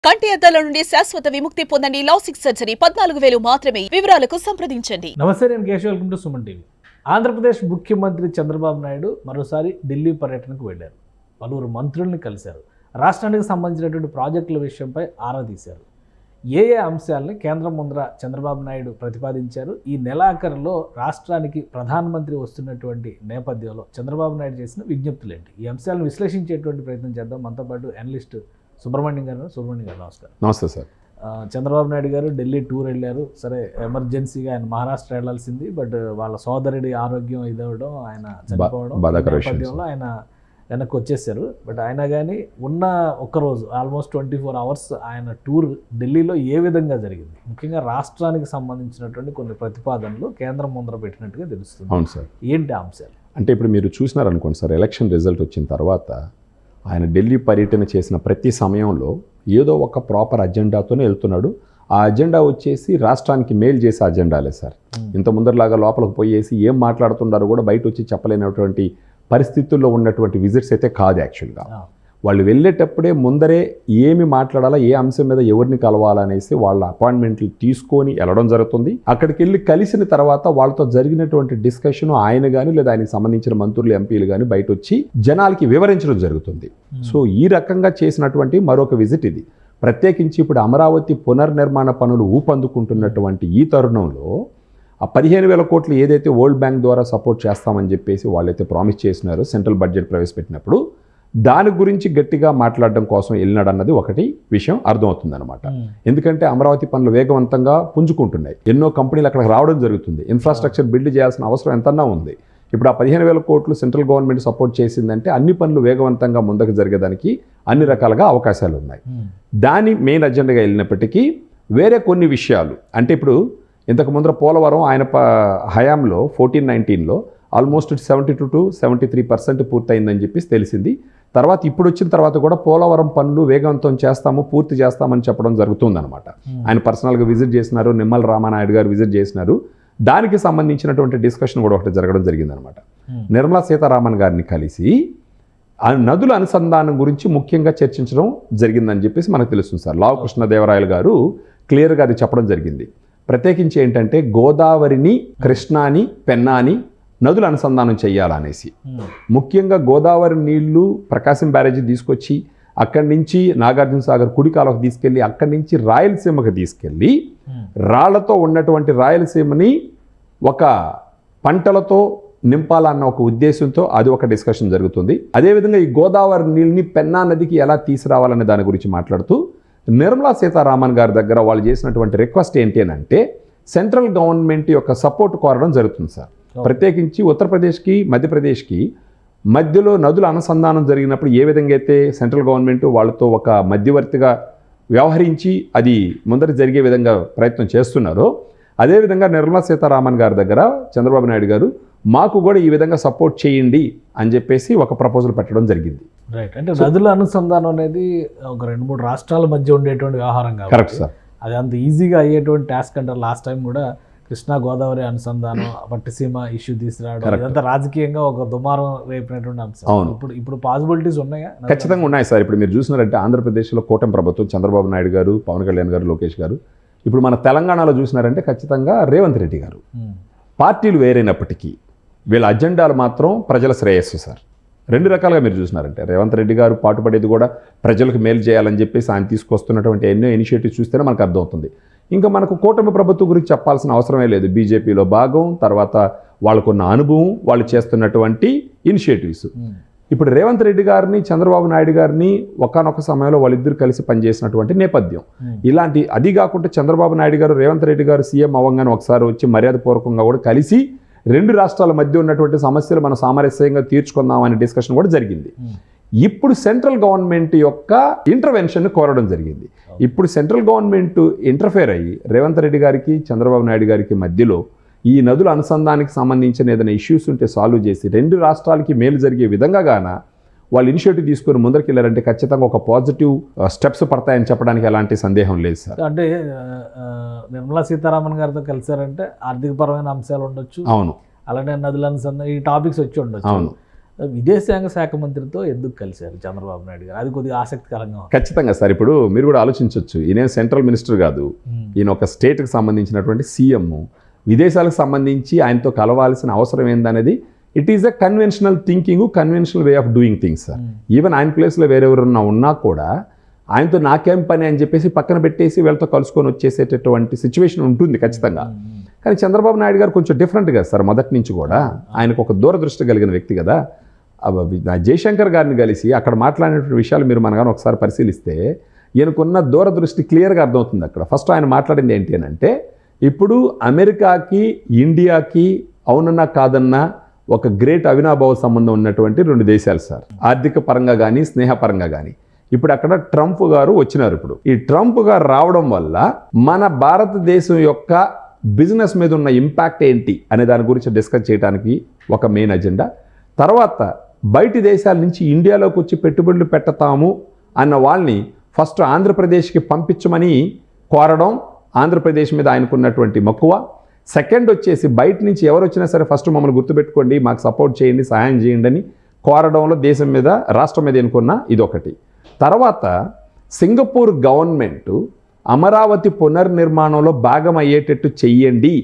కంటి అద్దాల నుండి శాశ్వత విముక్తి పొందండి. లాసిక్ సర్జరీ 14,000 మాత్రమే. వివరాలకు సంప్రదించండి. నమస్తే, నేను Keshav. Welcome to Suman TV. Andhra Pradesh ముఖ్యమంత్రి చంద్రబాబు నాయుడు మరోసారి ఢిల్లీ పర్యటనకు వెళ్ళారు. పలువురు మంత్రుల్ని కలిశారు. రాష్ట్రానికి సంబంధించినటువంటి ప్రాజెక్టుల విషయంపై ఆరా తీశారు. ఏ అంశాలని కేంద్రం ముందర చంద్రబాబు నాయుడు ప్రతిపాదించారు. ఈ నెలాఖరులో రాష్ట్రానికి ప్రధానమంత్రి వస్తున్నటువంటి నేపథ్యంలో చంద్రబాబు నాయుడు చేసిన విజ్ఞప్తులు ఏంటి? ఈ అంశాలను విశ్లేషించేటువంటి ప్రయత్నం చేద్దాం. మనతో పాటు అనలిస్ట్ సుబ్రహ్మణ్యం గారు. నమస్కారం. నమస్తే సార్. చంద్రబాబు నాయుడు గారు ఢిల్లీ టూర్ వెళ్ళారు. సరే, ఎమర్జెన్సీగా ఆయన మహారాష్ట్ర వెళ్లాల్సింది, బట్ వాళ్ళ సోదరుడి ఆరోగ్యం ఇదవడం, ఆయన చనిపోవడం నేపథ్యంలో ఆయన వెనక్కి వచ్చేసారు. బట్ ఆయన కానీ ఉన్న ఒక్కరోజు ఆల్మోస్ట్ 24 hours ఆయన టూర్ ఢిల్లీలో ఏ విధంగా జరిగింది? ముఖ్యంగా రాష్ట్రానికి సంబంధించినటువంటి కొన్ని ప్రతిపాదనలు కేంద్రం ముందర పెట్టినట్టుగా తెలుస్తుంది. అవును సార్. ఏంటి అంశాలు అంటే ఇప్పుడు మీరు చూసినారనుకోండి సార్, ఎలక్షన్ రిజల్ట్ వచ్చిన తర్వాత ఆయన ఢిల్లీ పర్యటన చేసిన ప్రతి సమయంలో ఏదో ఒక ప్రాపర్ అజెండాతోనే వెళ్తున్నాడు. ఆ అజెండా వచ్చేసి రాష్ట్రానికి మేలు చేసే అజెండాలే సార్. ఇంత ముందరలాగా లోపలికి పోయేసి ఏం మాట్లాడుతున్నారో కూడా బయట వచ్చి చెప్పలేనటువంటి పరిస్థితుల్లో ఉన్నటువంటి విజిట్స్ అయితే కాదు. యాక్చువల్గా వాళ్ళు వెళ్ళేటప్పుడే ముందరే ఏమి మాట్లాడాలా, ఏ అంశం మీద ఎవరిని కలవాలనేసి వాళ్ళ అపాయింట్మెంట్లు తీసుకొని వెళ్ళడం జరుగుతుంది. అక్కడికి వెళ్ళి కలిసిన తర్వాత వాళ్ళతో జరిగినటువంటి డిస్కషన్ ఆయన కానీ లేదా ఆయనకు సంబంధించిన మంత్రులు, ఎంపీలు కానీ బయట వచ్చి జనాలకి వివరించడం జరుగుతుంది. సో ఈ రకంగా చేసినటువంటి మరొక విజిట్ ఇది. ప్రత్యేకించి ఇప్పుడు అమరావతి పునర్నిర్మాణ పనులు ఊపందుకుంటున్నటువంటి ఈ తరుణంలో ఆ 15,000 కోట్లు ఏదైతే వరల్డ్ బ్యాంక్ ద్వారా సపోర్ట్ చేస్తామని చెప్పేసి వాళ్ళైతే ప్రామిస్ చేసినారో సెంట్రల్ బడ్జెట్ ప్రవేశపెట్టినప్పుడు, దాని గురించి గట్టిగా మాట్లాడడం కోసం వెళ్ళినాడు అన్నది ఒకటి విషయం అర్థమవుతుందన్నమాట. ఎందుకంటే అమరావతి పనులు వేగవంతంగా పుంజుకుంటున్నాయి. ఎన్నో కంపెనీలు అక్కడికి రావడం జరుగుతుంది. ఇన్ఫ్రాస్ట్రక్చర్ బిల్డ్ చేయాల్సిన అవసరం ఎంతన్నా ఉంది. ఇప్పుడు ఆ 15,000 కోట్లు సెంట్రల్ గవర్నమెంట్ సపోర్ట్ చేసిందంటే అన్ని పనులు వేగవంతంగా ముందుకు జరిగేదానికి అన్ని రకాలుగా అవకాశాలు ఉన్నాయి. దాని మెయిన్ అజెండాగా వెళ్ళినప్పటికీ వేరే కొన్ని విషయాలు, అంటే ఇప్పుడు ఇంతకు ముందర పోలవరం ఆయన హయాంలో 14-19లో ఆల్మోస్ట్ 72 to 73% పూర్తయిందని చెప్పేసి తెలిసింది. తర్వాత ఇప్పుడు వచ్చిన తర్వాత కూడా పోలవరం పనులు వేగవంతం చేస్తాము, పూర్తి చేస్తామని చెప్పడం జరుగుతుందన్నమాట. ఆయన పర్సనల్గా విజిట్ చేసినారు, నిమ్మల రామానాయుడు గారు విజిట్ చేసినారు. దానికి సంబంధించినటువంటి డిస్కషన్ కూడా ఒకటి జరగడం జరిగిందనమాట. నిర్మలా సీతారామన్ గారిని కలిసి ఆ నదుల అనుసంధానం గురించి ముఖ్యంగా చర్చించడం జరిగిందని చెప్పేసి మనకు తెలుస్తుంది సార్. లావు కృష్ణదేవరాయలు గారు క్లియర్గా అది చెప్పడం జరిగింది. ప్రత్యేకించి ఏంటంటే గోదావరిని, కృష్ణాని, పెన్నాని నదుల అనుసంధానం చేయాలనేసి, ముఖ్యంగా గోదావరి నీళ్లు ప్రకాశం బ్యారేజీ తీసుకొచ్చి అక్కడి నుంచి నాగార్జున సాగర్ కుడికాలకు తీసుకెళ్ళి అక్కడి నుంచి రాయలసీమకు తీసుకెళ్ళి రాళ్లతో ఉన్నటువంటి రాయలసీమని ఒక పంటలతో నింపాలన్న ఒక ఉద్దేశంతో అది ఒక డిస్కషన్ జరుగుతుంది. అదేవిధంగా ఈ గోదావరి నీళ్ళని పెన్నా నదికి ఎలా తీసుకురావాలనే దాని గురించి మాట్లాడుతూ నిర్మలా సీతారామన్ గారి దగ్గర వాళ్ళు చేసినటువంటి రిక్వెస్ట్ ఏంటి అని అంటే సెంట్రల్ గవర్నమెంట్ యొక్క సపోర్ట్ కోరడం జరుగుతుంది సార్. ప్రత్యేకించి ఉత్తరప్రదేశ్కి, మధ్యప్రదేశ్కి మధ్యలో నదుల అనుసంధానం జరిగినప్పుడు ఏ విధంగా అయితే సెంట్రల్ గవర్నమెంట్ వాళ్ళతో ఒక మధ్యవర్తిగా వ్యవహరించి అది ముందర జరిగే విధంగా ప్రయత్నం చేస్తున్నారో, అదేవిధంగా నిర్మలా సీతారామన్ గారి దగ్గర చంద్రబాబు నాయుడు గారు మాకు కూడా ఈ విధంగా సపోర్ట్ చేయండి అని చెప్పేసి ఒక ప్రపోజల్ పెట్టడం జరిగింది. రైట్. అంటే నదుల అనుసంధానం అనేది ఒక 2-3 రాష్ట్రాల మధ్య ఉండేటువంటి వ్యవహారం కాదు. Correct sir. అది అంత ఈజీగా అయ్యేటువంటి టాస్క్ అంటారు. లాస్ట్ టైం కూడా కృష్ణా గోదావరి అనుసంధానం, పట్టిసీమ ఇష్యూ తీసుకురావడం, ఇదంతా రాజకీయంగా ఒక దుమారం రేపినటువంటి అంశం. ఇప్పుడు పాసిబిలిటీస్ ఉన్నాయా? ఖచ్చితంగా ఉన్నాయి సార్. ఇప్పుడు మీరు చూసినారంటే ఆంధ్రప్రదేశ్లో కూటమి ప్రభుత్వం, చంద్రబాబు నాయుడు గారు, పవన్ కళ్యాణ్ గారు, లోకేష్ గారు. ఇప్పుడు మన తెలంగాణలో చూసినారంటే ఖచ్చితంగా రేవంత్ రెడ్డి గారు. పార్టీలు వేరైనప్పటికీ వీళ్ళ అజెండాలు మాత్రం ప్రజల శ్రేయస్సు సార్. 2 రకాలుగా మీరు చూసినారంటే రేవంత్ రెడ్డి గారు పాటుపడేది కూడా ప్రజలకు మేలు చేయాలని చెప్పేసి ఆయన తీసుకొస్తున్నటువంటి ఎన్నో ఇనిషియేటివ్స్ చూస్తేనే మనకు అర్థమవుతుంది. ఇంకా మనకు కూటమి ప్రభుత్వం గురించి చెప్పాల్సిన అవసరమే లేదు. బీజేపీలో భాగం, తర్వాత వాళ్ళకున్న అనుభవం, వాళ్ళు చేస్తున్నటువంటి ఇనిషియేటివ్స్. ఇప్పుడు రేవంత్ రెడ్డి గారిని, చంద్రబాబు నాయుడు గారిని ఒకానొక సమయంలో వాళ్ళిద్దరు కలిసి పనిచేసినటువంటి నేపథ్యం. ఇలాంటి అది కాకుండా చంద్రబాబు నాయుడు గారు రేవంత్ రెడ్డి గారు సీఎం అవ్వగానే ఒకసారి వచ్చి మర్యాదపూర్వకంగా కూడా కలిసి 2 రాష్ట్రాల మధ్య ఉన్నటువంటి సమస్యలు మనం సామరస్యంగా తీర్చుకుందాం అనే డిస్కషన్ కూడా జరిగింది. ఇప్పుడు సెంట్రల్ గవర్నమెంట్ యొక్క ఇంటర్వెన్షన్ కోరడం జరిగింది. ఇప్పుడు సెంట్రల్ గవర్నమెంట్ ఇంటర్ఫేర్ అయ్యి రేవంత్ రెడ్డి గారికి, చంద్రబాబు నాయుడు గారికి మధ్యలో ఈ నదుల అనుసంధానానికి సంబంధించిన ఏదైనా ఇష్యూస్ ఉంటే సాల్వ్ చేసి 2 రాష్ట్రాలకి మేలు జరిగే విధంగా గాన వాళ్ళు ఇనిషియేటివ్ తీసుకొని ముందరికి వెళ్ళారంటే ఖచ్చితంగా ఒక పాజిటివ్ స్టెప్స్ పడతాయని చెప్పడానికి ఎలాంటి సందేహం లేదు సార్. అంటే నిర్మలా సీతారామన్ గారితో కలిసారంటే ఆర్థికపరమైన అంశాలు ఉండొచ్చు. అవును. అలానే నదుల అనుసంధానం ఈ టాపిక్స్ వచ్చి ఉండొచ్చు. అవును. విదేశాంగ శాఖ మంత్రితో ఎందుకు కలిశారు చంద్రబాబు నాయుడు గారు? అది కొద్దిగా ఆసక్తికరంగా ఉంది. ఖచ్చితంగా సార్. ఇప్పుడు మీరు కూడా ఆలోచించవచ్చు, ఈయన సెంట్రల్ మినిస్టర్ కాదు, ఈయన ఒక స్టేట్కి సంబంధించినటువంటి సీఎం. విదేశాలకు సంబంధించి ఆయనతో కలవాల్సిన అవసరం ఏందనేది it is a conventional thinking, conventional way of doing things sir. Even ఆయన ప్లేస్లో వేరెవరన్నా ఉన్నా కూడా ఆయనతో నాకేం పని అని చెప్పేసి పక్కన పెట్టేసి వీళ్ళతో కలుసుకొని వచ్చేసేటటువంటి సిచ్యువేషన్ ఉంటుంది ఖచ్చితంగా. కానీ చంద్రబాబు నాయుడు గారు కొంచెం డిఫరెంట్ కదా సార్, మొదటి నుంచి కూడా ఆయనకు ఒక దూరదృష్టి కలిగిన వ్యక్తి కదా. జయశంకర్ గారిని కలిసి అక్కడ మాట్లాడినటువంటి విషయాలు మీరు మనగానే ఒకసారి పరిశీలిస్తే ఈయనకున్న దూరదృష్టి క్లియర్గా అర్థమవుతుంది అక్కడ. ఫస్ట్ ఆయన మాట్లాడింది ఏంటి అని అంటే, ఇప్పుడు అమెరికాకి ఇండియాకి అవునన్నా కాదన్నా ఒక గ్రేట్ అవినాభావ సంబంధం ఉన్నటువంటి రెండు దేశాలు సార్, ఆర్థిక పరంగా కానీ స్నేహపరంగా కానీ. ఇప్పుడు అక్కడ ట్రంప్ గారు వచ్చినారు. ఇప్పుడు ఈ ట్రంప్ గారు రావడం వల్ల మన భారతదేశం యొక్క బిజినెస్ మీద ఉన్న ఇంపాక్ట్ ఏంటి అనే దాని గురించి డిస్కస్ చేయడానికి ఒక మెయిన్ అజెండా. తర్వాత బయటి దేశాల నుంచి ఇండియాలోకి వచ్చి పెట్టుబడులు పెట్టతాము అన్న వాళ్ళని ఫస్ట్ ఆంధ్రప్రదేశ్కి పంపించమని కోరడం, ఆంధ్రప్రదేశ్ మీద ఆయనకున్నటువంటి మక్కువ. సెకండ్ వచ్చేసి బయట నుంచి ఎవరు వచ్చినా సరే ఫస్ట్ మమ్మల్ని గుర్తుపెట్టుకోండి, మాకు సపోర్ట్ చేయండి, సహాయం చేయండి అని కోరడంలో దేశం మీద, రాష్ట్రం మీద ఎన్నుకున్న ఇదొకటి. తర్వాత సింగపూర్ గవర్నమెంట్ అమరావతి పునర్నిర్మాణంలో భాగం అయ్యేటట్టు చెయ్యండి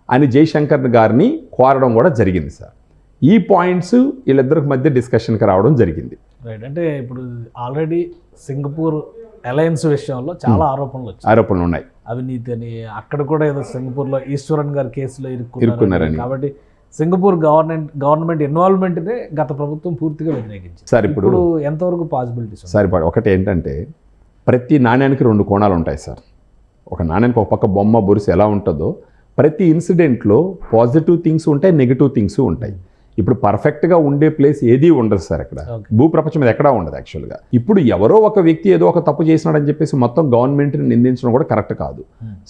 అని జయశంకర్ గారిని కోరడం కూడా జరిగింది సార్. ఈ పాయింట్స్ వీళ్ళిద్దరికి మధ్య డిస్కషన్కి రావడం జరిగింది. రైట్. అంటే ఇప్పుడు ఆల్రెడీ సింగపూర్ అలయన్స్ విషయంలో చాలా ఆరోపణలు ఉన్నాయి. అవినీతి అని, అక్కడ కూడా ఏదో సింగపూర్లో ఈశ్వరన్ గారి కేసులో ఇరుక్కున్నారని. కాబట్టి సింగపూర్ గవర్నమెంట్ ఇన్వాల్వ్మెంట్నే గత ప్రభుత్వం పూర్తిగా వ్యతిరేకించింది. సార్ ఇప్పుడు ఎంతవరకు పాసిబిలిటీస్? సార్ ఇప్పుడు ఒకటి ఏంటంటే, ప్రతి నాణ్యానికి రెండు కోణాలు ఉంటాయి సార్. ఒక నాణ్యానికి ఒక పక్క బొమ్మ బొరుసు ఎలా ఉంటుందో ప్రతి ఇన్సిడెంట్లో పాజిటివ్ థింగ్స్ ఉంటాయి, నెగిటివ్ థింగ్స్ ఉంటాయి. ఇప్పుడు పర్ఫెక్ట్గా ఉండే ప్లేస్ ఏదీ ఉండదు సార్ అక్కడ, భూప్రపంచం మీద ఎక్కడా ఉండదు యాక్చువల్గా. ఇప్పుడు ఎవరో ఒక వ్యక్తి ఏదో ఒక తప్పు చేసినాడని చెప్పేసి మొత్తం గవర్నమెంట్ని నిందించడం కూడా కరెక్ట్ కాదు.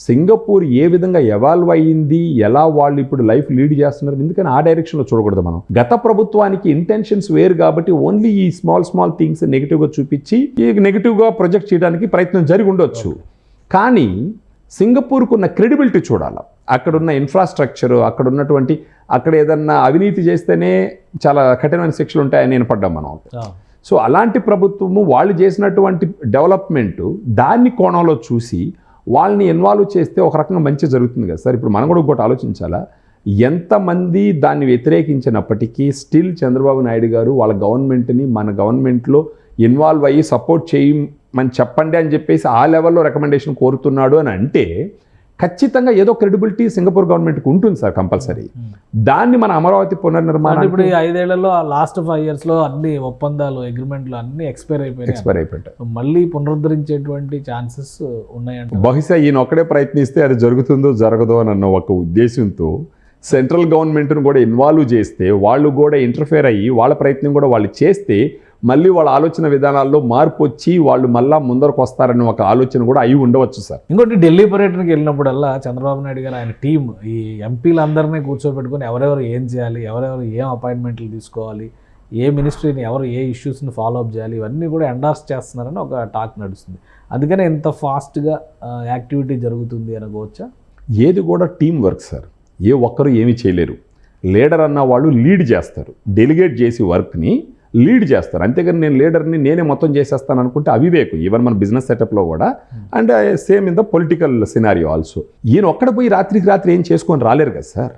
సింగపూర్ ఏ విధంగా ఎవాల్వ్ అయ్యింది, ఎలా వాళ్ళు ఇప్పుడు లైఫ్ లీడ్ చేస్తున్నారు, ఎందుకని ఆ డైరెక్షన్లో చూడకూడదు మనం. గత ప్రభుత్వానికి ఇంటెన్షన్స్ వేరు కాబట్టి ఓన్లీ ఈ స్మాల్ థింగ్స్ నెగిటివ్గా చూపించి ఈ నెగిటివ్గా ప్రొజెక్ట్ చేయడానికి ప్రయత్నం జరిగి ఉండొచ్చు. కానీ సింగపూర్కు ఉన్న క్రెడిబిలిటీ చూడాలి. అక్కడున్న ఇన్ఫ్రాస్ట్రక్చర్, అక్కడ ఉన్నటువంటి, అక్కడ ఏదన్నా అవినీతి చేస్తేనే చాలా కఠినమైన శిక్షలు ఉంటాయని నేను పడ్డాం మనం. సో అలాంటి ప్రభుత్వము వాళ్ళు చేసినటువంటి డెవలప్మెంట్ దాన్ని కోణంలో చూసి వాళ్ళని ఇన్వాల్వ్ చేస్తే ఒక రకంగా మంచి జరుగుతుంది కదా సార్. ఇప్పుడు మనం కూడా ఇంకోటి ఆలోచించాలా, ఎంతమంది దాన్ని వ్యతిరేకించినప్పటికీ స్టిల్ చంద్రబాబు నాయుడు గారు వాళ్ళ గవర్నమెంట్ని మన గవర్నమెంట్లో ఇన్వాల్వ్ అయ్యి సపోర్ట్ చేయమని చెప్పండి అని చెప్పేసి ఆ లెవెల్లో రికమెండేషన్ కోరుతున్నాడు అని అంటే ఖచ్చితంగా ఏదో క్రెడిబిలిటీ సింగపూర్ గవర్నమెంట్కి ఉంటుంది సార్ కంపల్సరీ. దాన్ని మన అమరావతి పునర్నిర్మాణం ఇప్పుడు ఈ 5 ఏళ్లలో లాస్ట్ 5 yearsలో అన్ని ఒప్పందాలు, అగ్రిమెంట్లు అన్ని ఎక్స్పైర్ అయిపోయాయి. మళ్ళీ పునరుద్ధరించేటువంటి ఛాన్సెస్ ఉన్నాయంట. బహుశా ఈయన ఒక్కడే ప్రయత్నిస్తే అది జరుగుతుందో జరగదో అన్న ఒక ఉద్దేశంతో సెంట్రల్ గవర్నమెంట్ను కూడా ఇన్వాల్వ్ చేస్తే, వాళ్ళు కూడా ఇంటర్ఫేర్ అయ్యి వాళ్ళ ప్రయత్నం కూడా వాళ్ళు చేస్తే మళ్ళీ వాళ్ళ ఆలోచన విధానాల్లో మార్పు వచ్చి వాళ్ళు మళ్ళీ ముందరకు వస్తారని ఒక ఆలోచన కూడా అయి ఉండవచ్చు సార్. ఇంకోటి, ఢిల్లీ పర్యటనకి వెళ్ళినప్పుడల్లా చంద్రబాబు నాయుడు గారు ఆయన టీం, ఈ ఎంపీలందరినీ కూర్చోబెట్టుకుని ఎవరెవరు ఏం చేయాలి, ఎవరెవరు ఏం అపాయింట్మెంట్లు తీసుకోవాలి, ఏ మినిస్ట్రీని ఎవరు ఏ ఇష్యూస్ని ఫాలో అప్ చేయాలి, ఇవన్నీ కూడా ఎండార్స్ చేస్తున్నారని ఒక టాక్ నడుస్తుంది. అందుకనే ఎంత ఫాస్ట్గా యాక్టివిటీ జరుగుతుంది అనుకోవచ్చా? ఏది కూడా టీం వర్క్ సార్. ఏ ఒక్కరు ఏమీ చేయలేరు. లీడర్ అన్న వాళ్ళు లీడ్ చేస్తారు, డెలిగేట్ చేసి వర్క్ని లీడ్ చేస్తారు. అంతేగాని నేను లీడర్ని నేనే మొత్తం చేసేస్తాను అనుకుంటే అవివేకం. ఈవెన్ మన బిజినెస్ సెటప్లో కూడా, and same in the political scenario also. ఈయన ఒక్కడ పోయి రాత్రికి రాత్రి ఏం చేసుకొని రాలేరు కదా సార్.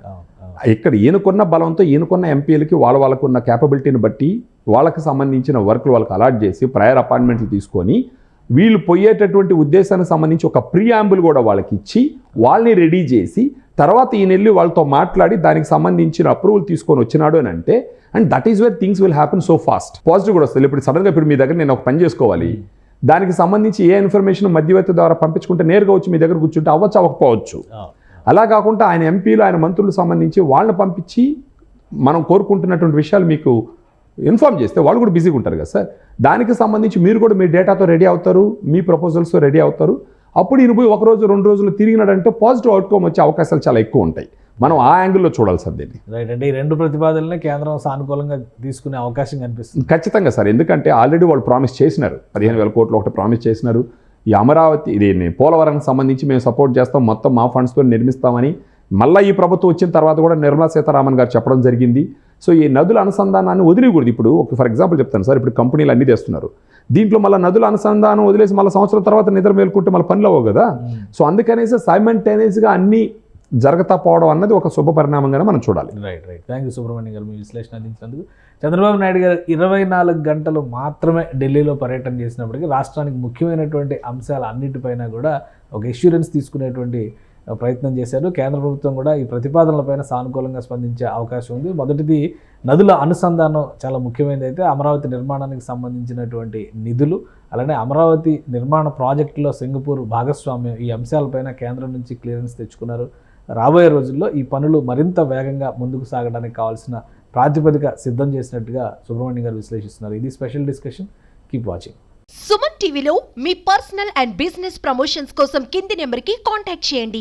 ఇక్కడ ఈయనకున్న బలంతో ఈయనకున్న ఎంపీలకి వాళ్ళకున్న క్యాపబిలిటీని బట్టి వాళ్ళకి సంబంధించిన వర్క్లు వాళ్ళకి అలాట్ చేసి ప్రయర్ అపాయింట్మెంట్లు తీసుకొని వీళ్ళు పోయేటటువంటి ఉద్దేశానికి సంబంధించి ఒక ప్రియాంబుల్ కూడా వాళ్ళకి ఇచ్చి వాళ్ళని రెడీ చేసి తర్వాత ఈయన వెళ్ళి వాళ్ళతో మాట్లాడి దానికి సంబంధించిన అప్రూవల్ తీసుకొని వచ్చినాడు అని అంటే, and that is where things will happen so fast. Positive కూడా వస్తుంది. ఇప్పుడు సడన్గా ఇప్పుడు మీ దగ్గర నేను ఒక పని చేసుకోవాలి, దానికి సంబంధించి ఏ ఇన్ఫర్మేషన్ మధ్యవర్తి ద్వారా పంపించుకుంటే నేరుగా వచ్చి మీ దగ్గర కూర్చుంటే అవ్వచ్చు, అవ్వకపోవచ్చు. అలా కాకుండా ఆయన ఎంపీలు, ఆయన మంత్రులకు సంబంధించి వాళ్ళని పంపించి మనం కోరుకుంటున్నటువంటి విషయాలు మీకు ఇన్ఫార్మ్ చేస్తే వాళ్ళు కూడా బిజీగా ఉంటారు కదా సార్. దానికి సంబంధించి మీరు కూడా మీ డేటాతో రెడీ అవుతారు, మీ ప్రపోజల్స్తో రెడీ అవుతారు. అప్పుడు ఈయన పోయి 1 రోజు 2 రోజులు తిరిగినాడంటే పాజిటివ్ అవుట్కమ్ వచ్చే అవకాశాలు చాలా ఎక్కువ ఉంటాయి. మనం ఆ యాంగిల్లో చూడాలి సార్ దీన్ని. రైట్. అంటే ఈ 2 ప్రతిపాదనలనే కేంద్రం సానుకూలంగా తీసుకునే అవకాశం కనిపిస్తుంది. ఖచ్చితంగా సార్. ఎందుకంటే ఆల్రెడీ వాళ్ళు ప్రామిస్ చేసినారు, 15,000 కోట్లు ఒకటి ప్రామిస్ చేసినారు. ఈ అమరావతి, ఇది పోలవరానికి సంబంధించి మేము సపోర్ట్ చేస్తాం, మొత్తం మా ఫండ్స్తో నిర్మిస్తామని మళ్ళీ ఈ ప్రభుత్వం వచ్చిన తర్వాత కూడా నిర్మలా సీతారామన్ గారు చెప్పడం జరిగింది. సో ఈ నదుల అనుసంధానాన్ని వదిలేయకూడదు. ఇప్పుడు ఫర్ ఎగ్జాంపుల్ చెప్తాను సార్, ఇప్పుడు కంపెనీలు అన్నీ తెస్తున్నారు, దీంట్లో మళ్ళీ నదుల అనుసంధానం వదిలేసి మళ్ళీ సంవత్సరం తర్వాత నిద్ర మేలుకుంటే మళ్ళీ పనులు అవ్వవు కదా. సో అందుకనేసి సైమల్టేనియస్గా అన్నీ జరగతా పోవడం అన్నది ఒక శుభ పరిణామంగానే మనం చూడాలి. రైట్. థ్యాంక్ యూ సుబ్రహ్మణ్యం గారు మీ విశ్లేషణ అందించినందుకు. చంద్రబాబు నాయుడు గారు 24 గంటలు మాత్రమే ఢిల్లీలో పర్యటన చేసినప్పటికీ రాష్ట్రానికి ముఖ్యమైనటువంటి అంశాల అన్నిటిపైన కూడా ఒక ఎష్యూరెన్స్ తీసుకునేటువంటి ప్రయత్నం చేశారు. కేంద్ర ప్రభుత్వం కూడా ఈ ప్రతిపాదనలపైన సానుకూలంగా స్పందించే అవకాశం ఉంది. మొదటిది నదుల అనుసంధానం చాలా ముఖ్యమైనది. అయితే అమరావతి నిర్మాణానికి సంబంధించినటువంటి నిధులు, అలానే అమరావతి నిర్మాణ ప్రాజెక్టులో సింగపూర్ భాగస్వామ్యం, ఈ అంశాలపైన కేంద్రం నుంచి క్లియరెన్స్ తెచ్చుకున్నారు. రాబోయే రోజుల్లో ఈ పనులు మరింత వేగంగా ముందుకు సాగడానికి కావాల్సిన ప్రాతిపదిక సిద్ధం చేసినట్టుగా సుబ్రహ్మణ్యం గారు విశ్లేషిస్తున్నారు. ఇది special discussion. Keep watching. Suman టీవీలో మీ పర్సనల్ అండ్ బిజినెస్ ప్రమోషన్స్ కోసం కింది నెంబర్కి కాంటాక్ట్ చేయండి.